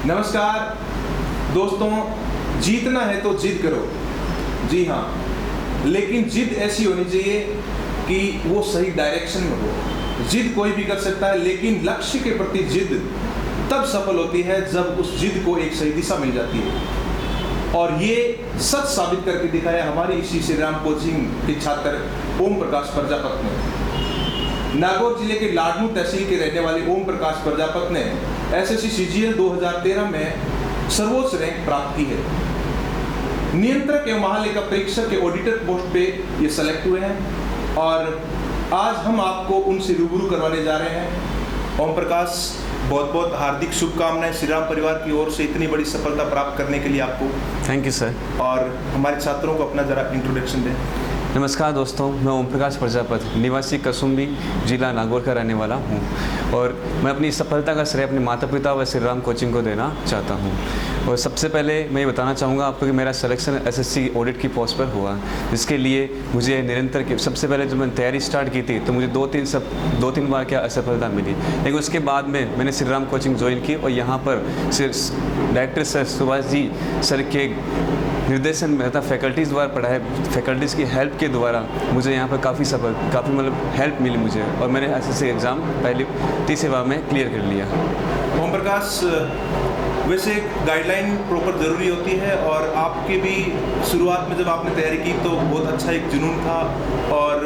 नमस्कार दोस्तों, जीतना है तो जिद करो। जी हाँ, लेकिन जिद ऐसी होनी चाहिए कि वो सही डायरेक्शन में हो। जिद कोई भी कर सकता है, लेकिन लक्ष्य के प्रति जिद तब सफल होती है जब उस जिद को एक सही दिशा मिल जाती है। और ये सच साबित करके दिखाया हमारी इसी श्री राम कोचिंग के छात्र ओम प्रकाश प्रजापत ने। नागौर जिले के लाडनू तहसील के रहने वाले ओम प्रकाश प्रजापत ने एसएससी सीजीएल 2013 में सर्वोच्च रैंक प्राप्त की है। नियंत्रक एवं महालेखा परीक्षक के ऑडिटर पोस्ट पे ये सेलेक्ट हुए हैं और आज हम आपको उनसे रूबरू करवाने जा रहे हैं। ओम प्रकाश, बहुत बहुत हार्दिक शुभकामनाएं श्री राम परिवार की ओर से इतनी बड़ी सफलता प्राप्त करने के लिए आपको। Thank you sir. और हमारे छात्रों को अपना जरा इंट्रोडक्शन दें। नमस्कार दोस्तों, मैं ओम प्रकाश प्रजापत, निवासी कसुम्बी, जिला नागौर का रहने वाला हूँ और मैं अपनी सफलता का श्रेय अपने माता पिता व श्री राम कोचिंग को देना चाहता हूँ। और सबसे पहले मैं ये बताना चाहूँगा आपको कि मेरा सिलेक्शन एसएससी ऑडिट की पोस्ट पर हुआ, जिसके लिए मुझे निरंतर सबसे पहले जब मैंने तैयारी स्टार्ट की थी तो मुझे दो तीन बार क्या असफलता मिली, लेकिन उसके बाद में मैंने श्री राम कोचिंग ज्वाइन की और यहाँ पर director sir Subhash ji sir के निर्देशन में तथा फैकल्टीज़ द्वारा पढ़ाए, फैकल्टीज़ की हेल्प के द्वारा मुझे यहाँ पर काफ़ी मतलब हेल्प मिली मुझे और मैंने एसएससी एग्ज़ाम पहली तीसरी बार में क्लियर कर लिया। ओम प्रकाश, वैसे गाइडलाइन प्रॉपर ज़रूरी होती है और आपके भी शुरुआत में जब आपने तैयारी की तो बहुत अच्छा एक जुनून था। और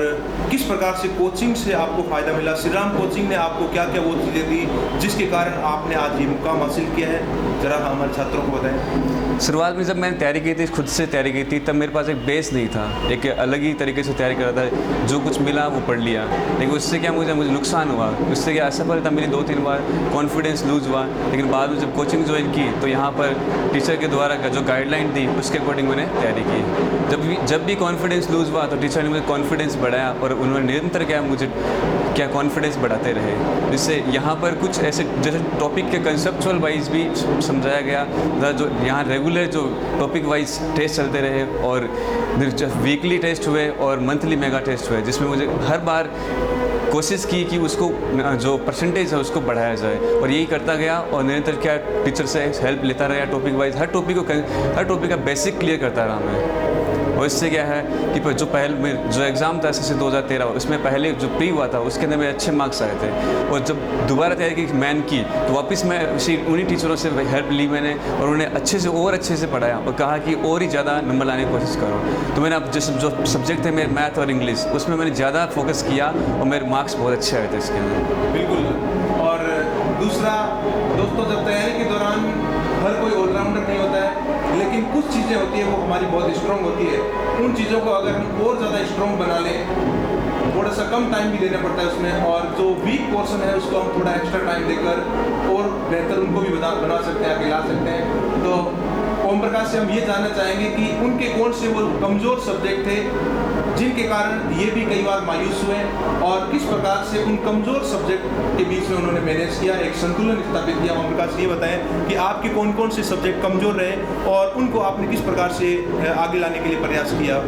किस प्रकार से कोचिंग से आपको फ़ायदा मिला? श्री राम कोचिंग ने आपको क्या क्या वो चीज़ें दी जिसके कारण आपने आज ये मुकाम हासिल किया है, ज़रा हमारे छात्रों को बताएं। शुरुआत में जब मैंने तैयारी की थी, खुद से तैयारी की थी, तब मेरे पास एक बेस नहीं था, एक अलग ही तरीके से तैयारी कर रहा था, जो कुछ मिला वो पढ़ लिया। लेकिन उससे क्या मुझे नुकसान हुआ, उससे क्या असफलता मिली, 2-3 बार कॉन्फिडेंस लूज हुआ। लेकिन बाद में जब कोचिंग ज्वाइन की तो यहाँ पर टीचर के द्वारा का जो गाइडलाइन दी उसके अकॉर्डिंग मैंने तैयारी की। जब भी कॉन्फिडेंस लूज हुआ तो टीचर ने मुझे कॉन्फिडेंस बढ़ाया और उन्होंने निरंतर मुझे कॉन्फिडेंस बढ़ाते रहे, जिससे यहाँ पर कुछ ऐसे जैसे टॉपिक के कंसेप्चुअल वाइज भी समझाया गया, जो यहाँ रेगुलर जो टॉपिक वाइज टेस्ट चलते रहे और वीकली टेस्ट हुए और मंथली मेगा टेस्ट हुए, जिसमें मुझे हर बार कोशिश की कि उसको जो परसेंटेज है उसको बढ़ाया जाए और यही करता गया और निरंतर टीचर से हेल्प लेता रहा टॉपिक वाइज। हर टॉपिक का बेसिक क्लियर करता रहा मैं। और इससे क्या है कि जो एग्ज़ाम था एसएससी 2013 उसमें पहले जो प्री हुआ था उसके अंदर मेरे अच्छे मार्क्स आए थे और जब दोबारा तैयारी की मैन की तो वापस मैं उन्हीं टीचरों से हेल्प ली मैंने और उन्हें अच्छे से पढ़ाया और कहा कि और ही ज़्यादा नंबर लाने की कोशिश करो। तो मैंने अब जो सब्जेक्ट थे मेरे मैथ और इंग्लिश, उसमें मैंने ज़्यादा फोकस किया और मेरे मार्क्स बहुत अच्छे आए थे इसके अंदर। बिल्कुल। और दूसरा दोस्तों, जब तैयारी के दौरान हर कोई ऑलराउंडर नहीं होता है, लेकिन कुछ चीज़ें होती है वो हमारी बहुत स्ट्रॉन्ग होती है। उन चीज़ों को अगर हम और ज़्यादा स्ट्रॉन्ग बना लें, थोड़ा सा कम टाइम भी देना पड़ता है उसमें, और जो वीक पोर्शन है उसको हम थोड़ा एक्स्ट्रा टाइम देकर और बेहतर उनको भी बना सकते हैं, आगे ला सकते हैं। तो ओम प्रकाश से हम ये जानना चाहेंगे कि उनके कौन से वो कमज़ोर सब्जेक्ट थे जिनके कारण ये भी कई बार मायूस हुए और किस प्रकार से उन कमज़ोर सब्जेक्ट के बीच में उन्होंने मैनेज किया, एक संतुलन स्थापित किया। ओम प्रकाश, ये बताएं कि आपके कौन कौन से सब्जेक्ट कमज़ोर रहे और उनको आपने किस प्रकार से आगे लाने के लिए प्रयास किया?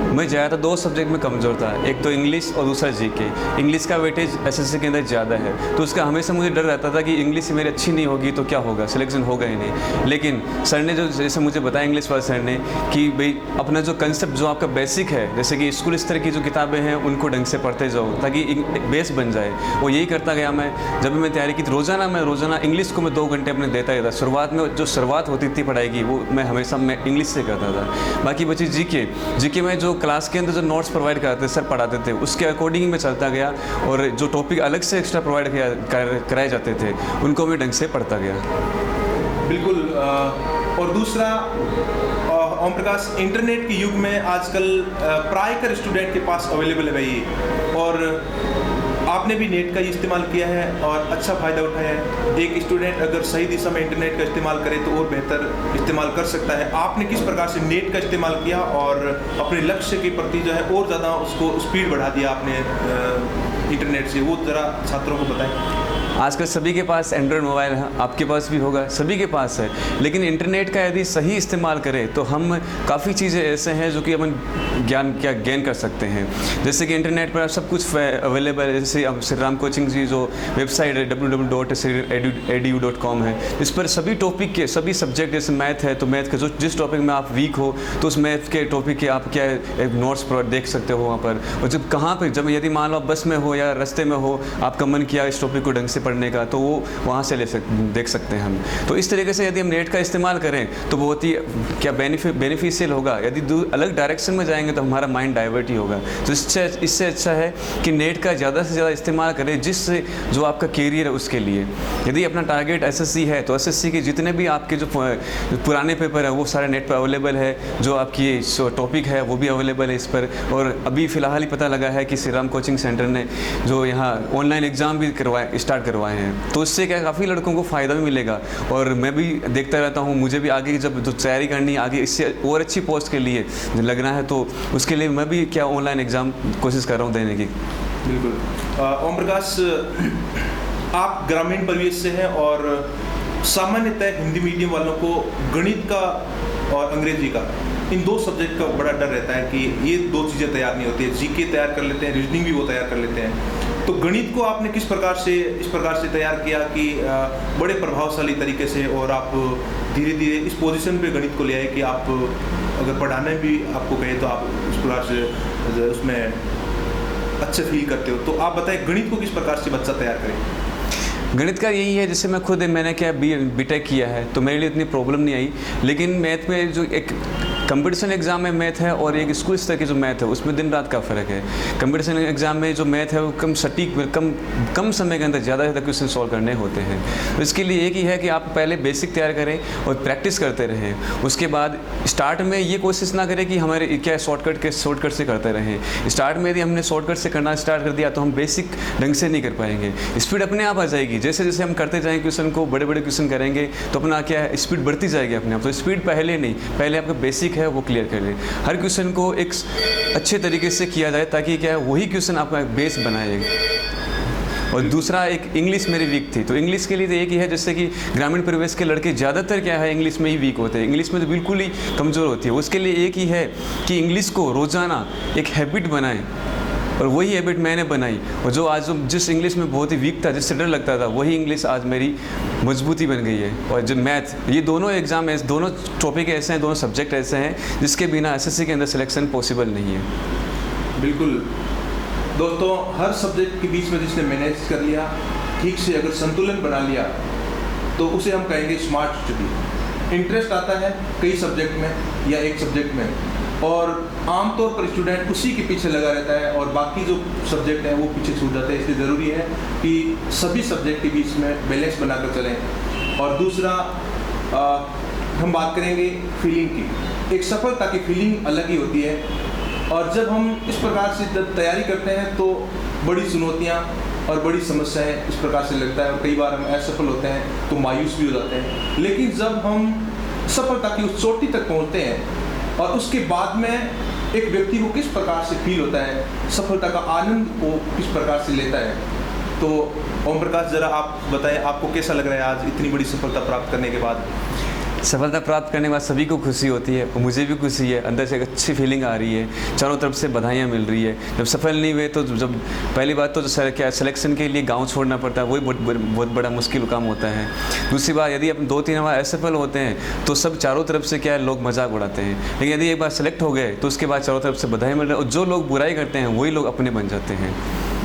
मैं ज़्यादा 2 सब्जेक्ट में कमज़ोर था, एक तो इंग्लिश और दूसरा जीके। इंग्लिश का वेटेज एसएससी के अंदर ज़्यादा है तो उसका हमेशा मुझे डर रहता था कि इंग्लिश मेरी अच्छी नहीं होगी तो क्या होगा, सिलेक्शन होगा ही नहीं। लेकिन सर ने जो जैसे मुझे बताया इंग्लिश वाले सर ने कि भाई अपना जो कंसेप्ट जो आपका बेसिक है, जैसे कि स्कूल स्तर की जो किताबें हैं उनको ढंग से पढ़ते जाओ ताकि एक बेस बन जाए, वो यही करता गया मैं। जब भी मैं तैयारी की तो रोज़ाना इंग्लिश को मैं 2 घंटे अपने देता ही था। शुरुआत में जो शुरुआत होती थी पढ़ाई की वो मैं हमेशा इंग्लिश से करता था। बाकी बची जीके में जो क्लास के अंदर जो नोट्स प्रोवाइड कराते सर पढ़ाते थे उसके अकॉर्डिंग में चलता गया और जो टॉपिक अलग से एक्स्ट्रा प्रोवाइड कराए जाते थे उनको मैं ढंग से पढ़ता गया। बिल्कुल। और दूसरा, ओम प्रकाश, इंटरनेट के युग में आजकल प्रायकर स्टूडेंट के पास अवेलेबल है भाई, और आपने भी नेट का इस्तेमाल किया है और अच्छा फ़ायदा उठाया है। एक स्टूडेंट अगर सही दिशा में इंटरनेट का इस्तेमाल करे तो और बेहतर इस्तेमाल कर सकता है। आपने किस प्रकार से नेट का इस्तेमाल किया और अपने लक्ष्य के प्रति जो है और ज़्यादा उसको स्पीड बढ़ा दिया आपने इंटरनेट से, वो ज़रा छात्रों को बताएं। आजकल सभी के पास एंड्रॉयड मोबाइल है, आपके पास भी होगा, सभी के पास है। लेकिन इंटरनेट का यदि सही इस्तेमाल करें तो हम काफ़ी चीज़ें ऐसे हैं जो कि अपन गेन कर सकते हैं। जैसे कि इंटरनेट पर सब कुछ अवेलेबल है। जैसे अब श्री राम कोचिंग की जो वेबसाइट है www.edu.com है, इस पर सभी टॉपिक के सभी सब्जेक्ट, जैसे मैथ है तो मैथ के जिस टॉपिक में आप वीक हो तो उस मैथ के टॉपिक के आप क्या एक नोट्स देख सकते हो वहाँ पर। और जब कहाँ पर जब यदि मान लो आप बस में हो या रास्ते में हो, आपका मन किया इस टॉपिक को ढंग से पढ़ने का, तो वो वहाँ से देख सकते हैं हम। तो इस तरीके से यदि हम नेट का इस्तेमाल करें तो बहुत ही क्या बेनिफिशियल होगा। यदि अलग डायरेक्शन में जाएंगे तो हमारा माइंड डाइवर्ट ही होगा। तो इससे अच्छा है कि नेट का ज़्यादा से ज़्यादा इस्तेमाल करें, जिससे जो आपका कैरियर है उसके लिए। यदि अपना टारगेट एसएससी है तो एसएससी के जितने भी आपके जो पुराने पेपर है वो सारे नेट पर अवेलेबल है। जो आपकी टॉपिक है वो भी अवेलेबल है इस पर। और अभी फ़िलहाल ही पता लगा है कि श्री राम कोचिंग सेंटर ने जो यहाँ ऑनलाइन एग्ज़ाम भी स्टार्ट करवाए हैं, तो इससे क्या काफ़ी लड़कों को फ़ायदा भी मिलेगा। और मैं भी देखता रहता हूँ, मुझे भी आगे जब जो तैयारी करनी है आगे इससे और अच्छी पोस्ट के लिए लगना है, तो उसके लिए मैं भी क्या ऑनलाइन एग्ज़ाम कोशिश कर रहा हूँ देने की। बिल्कुल। ओम प्रकाश, आप ग्रामीण परिवेश से हैं और सामान्यतः हिंदी मीडियम वालों को गणित का और अंग्रेजी का, इन दो सब्जेक्ट का बड़ा डर रहता है कि ये दो चीज़ें तैयार नहीं होती है। जीके तैयार कर लेते हैं, रीजनिंग भी वो तैयार कर लेते हैं। तो गणित को आपने किस प्रकार से इस प्रकार से तैयार किया कि बड़े प्रभावशाली तरीके से, और आप धीरे धीरे इस पोजीशन पे गणित को ले आए कि आप अगर पढ़ाने भी आपको कहे तो आप इस प्रकार से उसमें अच्छे फील करते हो। तो आप बताएं गणित को किस प्रकार से बच्चा तैयार करें। गणित का यही है, जैसे मैं खुद मैंने क्या बीटेक किया है तो मेरे लिए इतनी प्रॉब्लम नहीं आई। लेकिन मैथ में जो एक कंपटीशन एग्ज़ाम में मैथ है और एक स्कूल स्तर की जो मैथ है उसमें दिन रात का फ़र्क है। कंपटीशन एग्ज़ाम में जो मैथ है वो कम समय के अंदर ज़्यादा से ज़्यादा क्वेश्चन सॉल्व करने होते हैं। तो इसके लिए एक ही है कि आप पहले बेसिक तैयार करें और प्रैक्टिस करते रहें। उसके बाद स्टार्ट में ये कोशिश ना करें कि हमारे क्या शॉर्टकट से करते रहें। स्टार्ट में यदि हमने शॉर्टकट से करना स्टार्ट कर दिया तो हम बेसिक ढंग से नहीं कर पाएंगे। स्पीड अपने आप आ जाएगी। जैसे जैसे हम करते जाएंगे क्वेश्चन को, बड़े बड़े क्वेश्चन करेंगे तो अपना क्या है स्पीड बढ़ती जाएगी अपने आप। तो स्पीड पहले नहीं, पहले आपका बेसिक है वो क्लियर कर लें। हर क्वेश्चन को एक अच्छे तरीके से किया जाए ताकि क्या है वही क्वेश्चन आपका बेस बनाएगा। और दूसरा, एक इंग्लिश मेरी वीक थी, तो इंग्लिश के लिए तो एक ही है, जैसे कि ग्रामीण परिवेश के लड़के ज़्यादातर क्या है इंग्लिश में ही वीक होते हैं, इंग्लिश में तो बिल्कुल ही कमज़ोर होती है। उसके लिए एक ही है कि इंग्लिश को रोज़ाना एक हैबिट बनाएं। और वही हैबिट मैंने बनाई। और जो आज जिस इंग्लिश में बहुत ही वीक था, जिससे डर लगता था, वही इंग्लिश आज मेरी मजबूती बन गई है। और जो मैथ, ये दोनों एग्ज़ाम ऐसे, दोनों टॉपिक ऐसे हैं, दोनों सब्जेक्ट ऐसे हैं जिसके बिना एसएससी के अंदर सिलेक्शन पॉसिबल नहीं है। बिल्कुल दोस्तों, हर सब्जेक्ट के बीच में जिसने मैनेज कर लिया, ठीक से अगर संतुलन बना लिया, तो उसे हम कहेंगे स्मार्ट स्टडी। इंटरेस्ट आता है कई सब्जेक्ट में या एक सब्जेक्ट में, और आमतौर पर स्टूडेंट उसी के पीछे लगा रहता है और बाकी जो सब्जेक्ट हैं वो पीछे छूट जाते हैं। इसलिए ज़रूरी है कि सभी सब्जेक्ट के बीच में बैलेंस बनाकर चलें। और दूसरा, हम बात करेंगे फीलिंग की। एक सफलता की फीलिंग अलग ही होती है, और जब हम इस प्रकार से जब तैयारी करते हैं तो बड़ी चुनौतियाँ और बड़ी समस्याएं इस प्रकार से लगता है, और कई बार हम असफल होते हैं तो मायूस भी हो जाते हैं। लेकिन जब हम सफलता की उस चोटी तक पहुँचते हैं और उसके बाद में एक व्यक्ति को किस प्रकार से फील होता है, सफलता का आनंद वो किस प्रकार से लेता है। तो ओम प्रकाश, ज़रा आप बताएं, आपको कैसा लग रहा है आज इतनी बड़ी सफलता प्राप्त करने के बाद। सफलता प्राप्त करने के बाद सभी को खुशी होती है, और मुझे भी खुशी है, अंदर से एक अच्छी फीलिंग आ रही है, चारों तरफ से बधाइयाँ मिल रही है। जब सफल नहीं हुए तो जब पहली बात तो क्या सिलेक्शन के लिए गांव छोड़ना पड़ता है, वही बहुत बड़ा मुश्किल काम होता है। दूसरी बात, यदि अपन 2-3 बार असफल होते हैं तो सब चारों तरफ से क्या है लोग मजाक उड़ाते हैं। लेकिन यदि एक बार सेलेक्ट हो गए तो उसके बाद चारों तरफ से बधाई मिल रही है, और जो लोग बुराई करते हैं वही लोग अपने बन जाते हैं।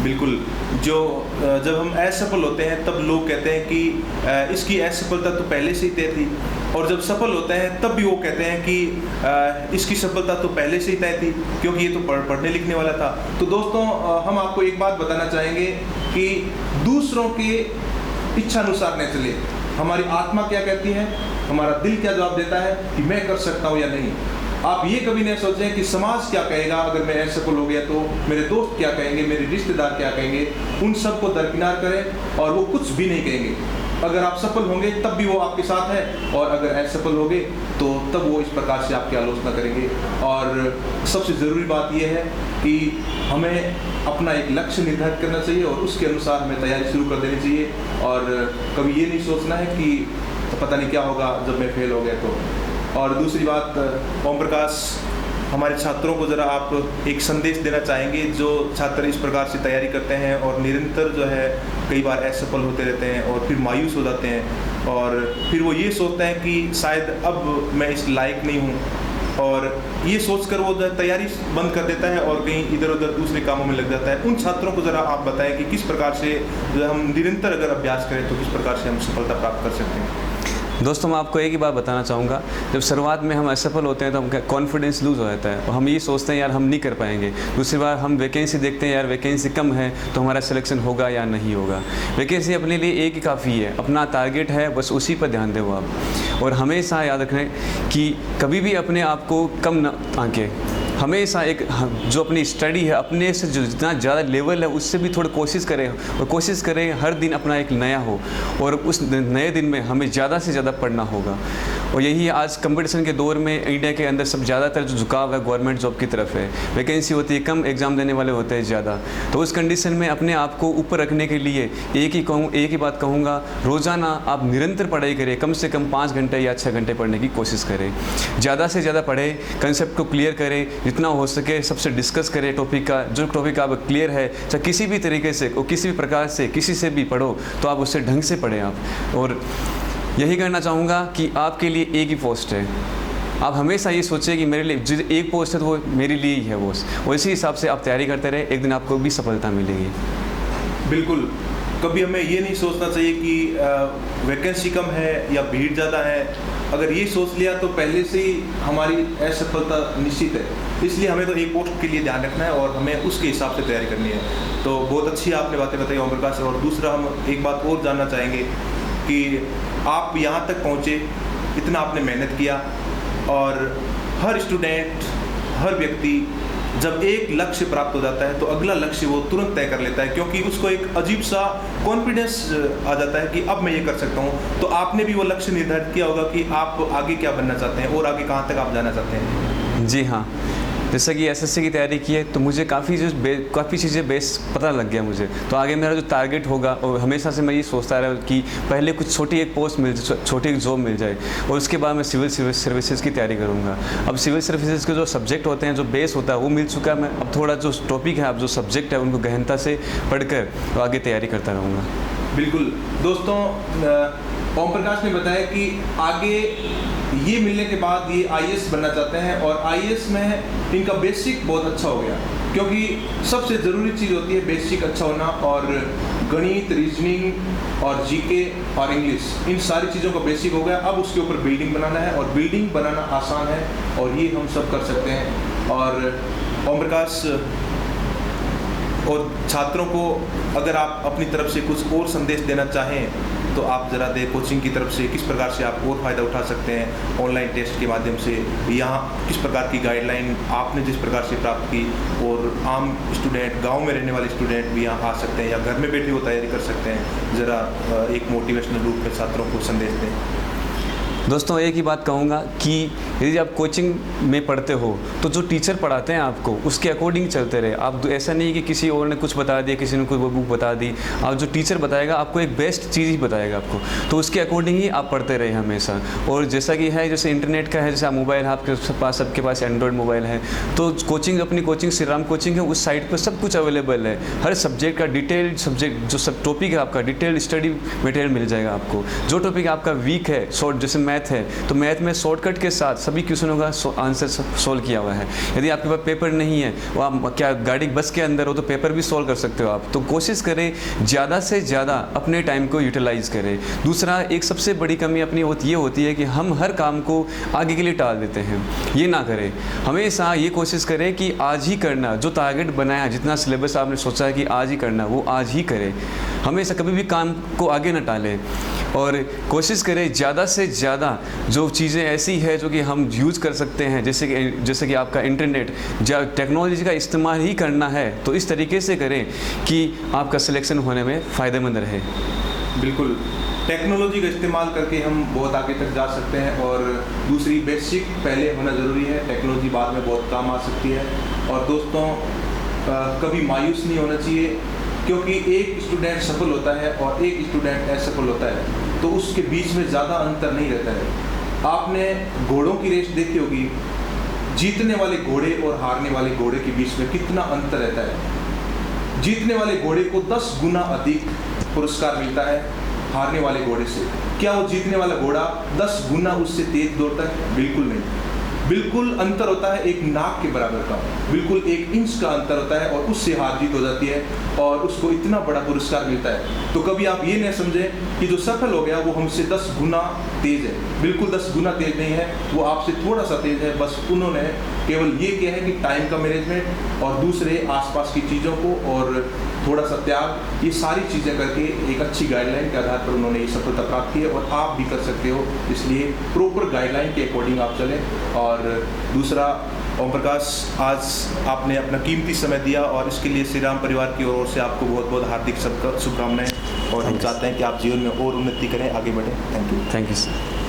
बिल्कुल, जब हम असफल होते हैं तब लोग कहते हैं कि इसकी असफलता तो पहले से ही तय थी, और जब सफल होते हैं तब भी वो कहते हैं कि इसकी सफलता तो पहले से ही तय थी क्योंकि ये तो पढ़ने लिखने वाला था। तो दोस्तों, हम आपको एक बात बताना चाहेंगे कि दूसरों के इच्छानुसार न चले। हमारी आत्मा क्या कहती है, हमारा दिल क्या जवाब देता है कि मैं कर सकता हूँ या नहीं। आप ये कभी नहीं सोचें कि समाज क्या कहेगा अगर मैं असफल हो गया, तो मेरे दोस्त क्या कहेंगे, मेरे रिश्तेदार क्या कहेंगे। उन सबको दरकिनार करें और वो कुछ भी नहीं कहेंगे। अगर आप सफल होंगे तब भी वो आपके साथ है, और अगर असफल होंगे तो तब वो इस प्रकार से आपकी आलोचना करेंगे। और सबसे ज़रूरी बात यह है कि हमें अपना एक लक्ष्य निर्धारित करना चाहिए और उसके अनुसार हमें तैयारी शुरू कर देनी चाहिए, और कभी ये नहीं सोचना है कि पता नहीं क्या होगा जब मैं फेल हो गया तो। और दूसरी बात, ओम प्रकाश, हमारे छात्रों को ज़रा आप एक संदेश देना चाहेंगे, जो छात्र इस प्रकार से तैयारी करते हैं और निरंतर जो है कई बार असफल होते रहते हैं और फिर मायूस हो जाते हैं, और फिर वो ये सोचते हैं कि शायद अब मैं इस लायक नहीं हूँ, और ये सोचकर वो तैयारी बंद कर देता है और कहीं इधर उधर दूसरे कामों में लग जाता है। उन छात्रों को ज़रा आप बताएं कि किस प्रकार से जो हम निरंतर अगर अभ्यास करें तो किस प्रकार से हम सफलता प्राप्त कर सकते हैं। दोस्तों, मैं आपको एक ही बात बताना चाहूँगा, जब शुरुआत में हम असफल होते हैं तो हम कॉन्फिडेंस लूज़ हो जाता है और हम ये सोचते हैं यार हम नहीं कर पाएंगे। दूसरी बार हम वैकेंसी देखते हैं, यार वैकेंसी कम है तो हमारा सिलेक्शन होगा या नहीं होगा। वैकेंसी अपने लिए एक ही काफ़ी है, अपना टारगेट है, बस उसी पर ध्यान दें आप। और हमेशा याद रखें कि कभी भी अपने आप को कम न आंकें। हमेशा एक जो अपनी स्टडी है, अपने से जो जितना ज़्यादा लेवल है उससे भी थोड़ी कोशिश करें, और कोशिश करें हर दिन अपना एक नया हो, और उस नए दिन में हमें ज़्यादा से ज़्यादा पढ़ना होगा। और यही आज कंपटीशन के दौर में इंडिया के अंदर सब ज़्यादातर जो झुकाव है गवर्नमेंट जॉब की तरफ है। वैकेंसी होती है कम, एग्ज़ाम देने वाले होते हैं ज़्यादा। तो उस कंडीशन में अपने आप को ऊपर रखने के लिए एक ही बात कहूँगा, रोज़ाना आप निरंतर पढ़ाई करें, कम से कम 5 घंटे या 6 घंटे पढ़ने की कोशिश करें। ज़्यादा से ज़्यादा पढ़ें, कंसेप्ट को क्लियर करें, जितना हो सके सबसे डिस्कस करें टॉपिक का। जो टॉपिक आप क्लियर है, चाहे किसी भी तरीके से और किसी भी प्रकार से किसी से भी पढ़ो, तो आप उससे ढंग से पढ़ें आप। और यही कहना चाहूँगा कि आपके लिए एक ही पोस्ट है। आप हमेशा ये सोचें कि मेरे लिए जो एक पोस्ट है तो वो मेरे लिए ही है वो, और इसी हिसाब से आप तैयारी करते रहे, एक दिन आपको भी सफलता मिलेगी। बिल्कुल, कभी हमें ये नहीं सोचना चाहिए कि वैकेंसी कम है या भीड़ ज़्यादा है। अगर ये सोच लिया तो पहले से ही हमारी असफलता निश्चित है। इसलिए हमें तो एक पोस्ट के लिए ध्यान रखना है और हमें उसके हिसाब से तैयारी करनी है। तो बहुत अच्छी आपने बातें बताई ओम प्रकाश। और दूसरा, हम एक बात और जानना चाहेंगे कि आप यहाँ तक पहुँचे, इतना आपने मेहनत किया, और हर स्टूडेंट, हर व्यक्ति जब एक लक्ष्य प्राप्त हो जाता है तो अगला लक्ष्य वो तुरंत तय कर लेता है, क्योंकि उसको एक अजीब सा कॉन्फिडेंस आ जाता है कि अब मैं ये कर सकता हूँ। तो आपने भी वो लक्ष्य निर्धारित किया होगा कि आप आगे क्या बनना चाहते हैं और आगे कहाँ तक आप जाना चाहते हैं। जी हाँ, जैसे कि एसएससी की तैयारी की है तो मुझे काफ़ी चीज़ें बेस पता लग गया मुझे। तो आगे मेरा जो टारगेट होगा, और हमेशा से मैं ये सोचता रहा कि पहले कुछ छोटी एक पोस्ट मिल जाए, छोटी एक जॉब मिल जाए, और उसके बाद मैं सिविल सर्विसेज की तैयारी करूँगा। अब सिविल सर्विसेज के जो सब्जेक्ट होते हैं, जो बेस होता है वो मिल चुका है। मैं अब थोड़ा जो टॉपिक है, अब जो सब्जेक्ट है उनको गहनता से पढ़कर तो आगे तैयारी करता रहूँगा। बिल्कुल दोस्तों, ओम प्रकाश ने बताया कि आगे ये मिलने के बाद ये आईएएस बनना चाहते हैं, और आईएएस में इनका बेसिक बहुत अच्छा हो गया, क्योंकि सबसे ज़रूरी चीज़ होती है बेसिक अच्छा होना। और गणित, रीजनिंग और जीके और इंग्लिश, इन सारी चीज़ों का बेसिक हो गया। अब उसके ऊपर बिल्डिंग बनाना है, और बिल्डिंग बनाना आसान है, और ये हम सब कर सकते हैं। और ओम प्रकाश और छात्रों को अगर आप अपनी तरफ से कुछ और संदेश देना चाहें तो आप ज़रा दें, कोचिंग की तरफ से किस प्रकार से आप और फ़ायदा उठा सकते हैं, ऑनलाइन टेस्ट के माध्यम से, यहाँ किस प्रकार की गाइडलाइन आपने जिस प्रकार से प्राप्त की, और आम स्टूडेंट, गांव में रहने वाले स्टूडेंट भी यहाँ आ सकते हैं या घर में बैठे वो तैयारी कर सकते हैं। ज़रा एक मोटिवेशनल रूप में छात्रों को संदेश दें। दोस्तों, एक ही बात कहूँगा कि यदि आप कोचिंग में पढ़ते हो तो जो टीचर पढ़ाते हैं आपको उसके अकॉर्डिंग चलते रहे आप। ऐसा नहीं कि किसी और ने कुछ बता दिया, किसी ने कोई बुक बता दी। आप जो टीचर बताएगा आपको एक बेस्ट चीज़ ही बताएगा आपको, तो उसके अकॉर्डिंग ही आप पढ़ते रहे हमेशा। और जैसा कि है, जैसे इंटरनेट का है, जैसे आप मोबाइल है आपके पास, सबके पास एंड्रॉयड मोबाइल है, तो कोचिंग, अपनी कोचिंग श्री राम कोचिंग है, उस साइट पर सब कुछ अवेलेबल है। हर सब्जेक्ट का डिटेल, सब्जेक्ट जो सब टॉपिक है आपका, डिटेल स्टडी मटेरियल मिल जाएगा आपको। जो टॉपिक आपका वीक है, शॉर्ट, जैसे मैथ है तो मैथ में शॉर्टकट के साथ सभी क्वेश्चनों का आंसर सोल्व किया हुआ है। यदि आपके पास पेपर नहीं है, वो आप क्या गाड़ी बस के अंदर हो तो पेपर भी सोल्व कर सकते हो आप। तो कोशिश करें ज़्यादा से ज़्यादा अपने टाइम को यूटिलाइज करें। दूसरा, एक सबसे बड़ी कमी अपनी ये होती है कि हम हर काम को आगे के लिए टाल देते हैं। ये ना करें, हमेशा ये कोशिश करें कि आज ही करना, जो टारगेट बनाया, जितना सिलेबस आपने सोचा है कि आज ही करना, वो आज ही करें। हमेशा कभी भी काम को आगे ना टालें, और कोशिश करें ज़्यादा से ज़्यादा जो चीज़ें ऐसी है जो कि हम यूज़ कर सकते हैं, जैसे कि आपका इंटरनेट, टेक्नोलॉजी का इस्तेमाल ही करना है, तो इस तरीके से करें कि आपका सिलेक्शन होने में फ़ायदेमंद रहे। बिल्कुल, टेक्नोलॉजी का इस्तेमाल करके हम बहुत आगे तक जा सकते हैं। और दूसरी बेसिक पहले होना ज़रूरी है, टेक्नोलॉजी बाद में बहुत काम आ सकती है। और दोस्तों कभी मायूस नहीं होना चाहिए, क्योंकि एक स्टूडेंट सफल होता है और एक स्टूडेंट असफल होता है, तो उसके बीच में ज़्यादा अंतर नहीं रहता है। आपने घोड़ों की रेस देखी होगी, जीतने वाले घोड़े और हारने वाले घोड़े के बीच में कितना अंतर रहता है। जीतने वाले घोड़े को 10 गुना अधिक पुरस्कार मिलता है हारने वाले घोड़े से। क्या वो जीतने वाला घोड़ा 10 गुना उससे तेज दौड़ता है? बिल्कुल नहीं। बिल्कुल अंतर होता है एक नाक के बराबर का, बिल्कुल 1 इंच का अंतर होता है, और उससे हार जीत हो जाती है और उसको इतना बड़ा पुरस्कार मिलता है। तो कभी आप ये न समझें कि जो सफल हो गया वो हमसे 10 गुना तेज है। बिल्कुल 10 गुना तेज नहीं है, वो आपसे थोड़ा सा तेज है। बस उन्होंने केवल ये किया है कि टाइम का मैनेजमेंट और दूसरे आसपास की चीज़ों को और थोड़ा सा त्याग, ये सारी चीज़ें करके एक अच्छी गाइडलाइन के आधार पर उन्होंने ये सफलता प्राप्त की है, और आप भी कर सकते हो। इसलिए प्रॉपर गाइडलाइन के अकॉर्डिंग आप चलें। और दूसरा, ओम प्रकाश, आज आपने अपना कीमती समय दिया और इसके लिए श्री राम परिवार की ओर से आपको बहुत बहुत हार्दिक शुभकामनाएं, और हम चाहते हैं कि आप जीवन में और उन्नति करें, आगे बढ़ें। Thank you. Thank you sir.